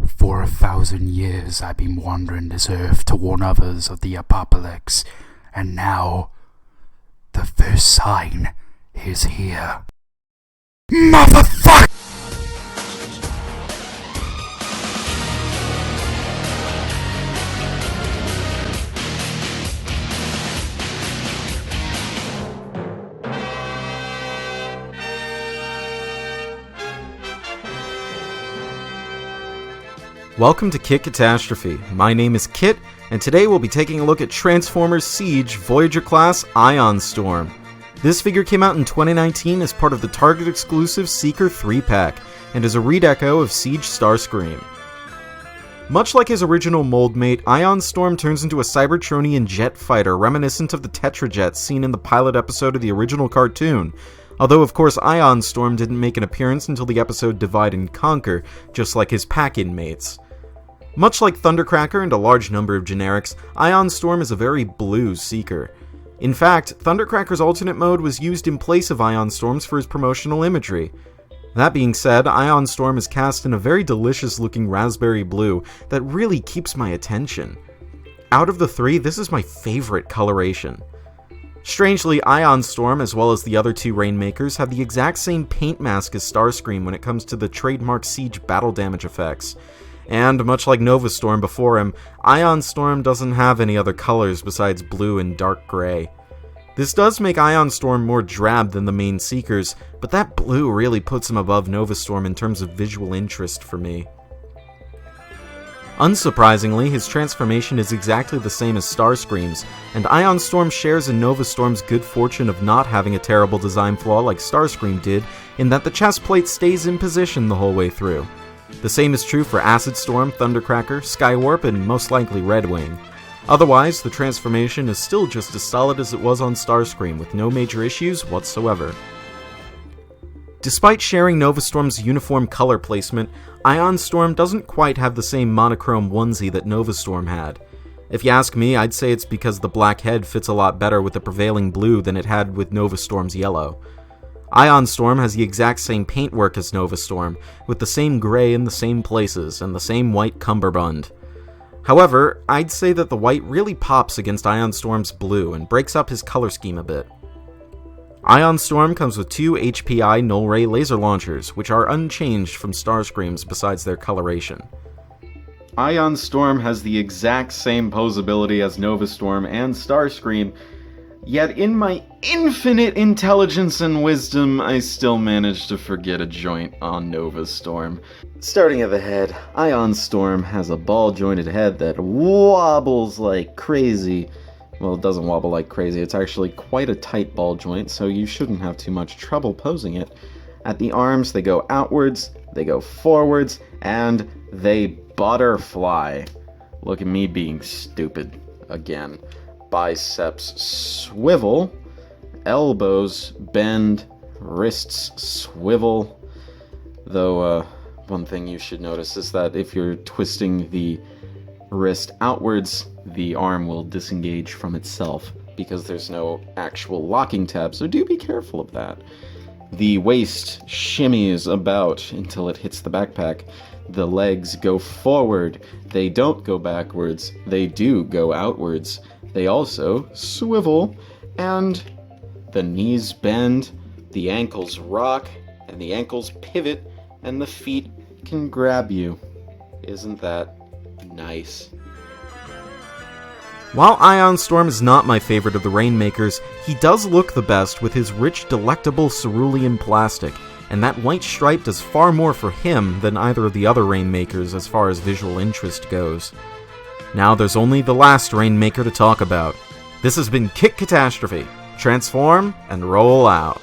For 1,000 years I've been wandering this earth to warn others of the apocalypse, and now the first sign is here. Motherfucker! Welcome to Kit Katastrophe. My name is Kit, and today we'll be taking a look at Transformers Siege Voyager Class Ion Storm. This figure came out in 2019 as part of the Target exclusive Seeker 3-pack, and is a redeco of Siege Starscream. Much like his original mold mate, Ion Storm turns into a Cybertronian jet fighter reminiscent of the Tetrajets seen in the pilot episode of the original cartoon. Although, of course, Ion Storm didn't make an appearance until the episode Divide and Conquer, just like his pack-in mates. Much like Thundercracker and a large number of generics, Ion Storm is a very blue Seeker. In fact, Thundercracker's alternate mode was used in place of Ion Storm's for his promotional imagery. That being said, Ion Storm is cast in a very delicious-looking raspberry blue that really keeps my attention. Out of the three, this is my favorite coloration. Strangely, Ion Storm, as well as the other two Rainmakers, have the exact same paint mask as Starscream when it comes to the trademark Siege battle damage effects. And, much like Nova Storm before him, Ion Storm doesn't have any other colors besides blue and dark gray. This does make Ion Storm more drab than the main Seekers, but that blue really puts him above Nova Storm in terms of visual interest for me. Unsurprisingly, his transformation is exactly the same as Starscream's, and Ion Storm shares in Nova Storm's good fortune of not having a terrible design flaw like Starscream did, in that the chest plate stays in position the whole way through. The same is true for Acid Storm, Thundercracker, Skywarp, and most likely Redwing. Otherwise, the transformation is still just as solid as it was on Starscream, with no major issues whatsoever. Despite sharing Nova Storm's uniform color placement, Ion Storm doesn't quite have the same monochrome onesie that Nova Storm had. If you ask me, I'd say it's because the black head fits a lot better with the prevailing blue than it had with Nova Storm's yellow. Ion Storm has the exact same paintwork as Nova Storm, with the same gray in the same places, and the same white cummerbund. However, I'd say that the white really pops against Ion Storm's blue and breaks up his color scheme a bit. Ion Storm comes with two HPI null ray laser launchers, which are unchanged from Starscream's besides their coloration. Ion Storm has the exact same posability as Nova Storm and Starscream, yet in my infinite intelligence and wisdom, I still managed to forget a joint on Nova Storm. Starting at the head, Ion Storm has a ball-jointed head that wobbles like crazy. Well, it doesn't wobble like crazy, it's actually quite a tight ball joint, so you shouldn't have too much trouble posing it. At the arms, they go outwards, they go forwards, and they butterfly. Look at me being stupid again. Biceps swivel, elbows bend, wrists swivel. Though, one thing you should notice is that if you're twisting the wrist outwards, the arm will disengage from itself because there's no actual locking tab, so do be careful of that. The waist shimmies about until it hits the backpack. The legs go forward. They don't go backwards. They do go outwards. They also swivel, and the knees bend, the ankles rock, and the ankles pivot, and the feet can grab you. Isn't that nice? While Ion Storm is not my favorite of the Rainmakers, he does look the best with his rich, delectable cerulean plastic, and that white stripe does far more for him than either of the other Rainmakers as far as visual interest goes. Now there's only the last Rainmaker to talk about. This has been Kit Katastrophe. Transform and roll out.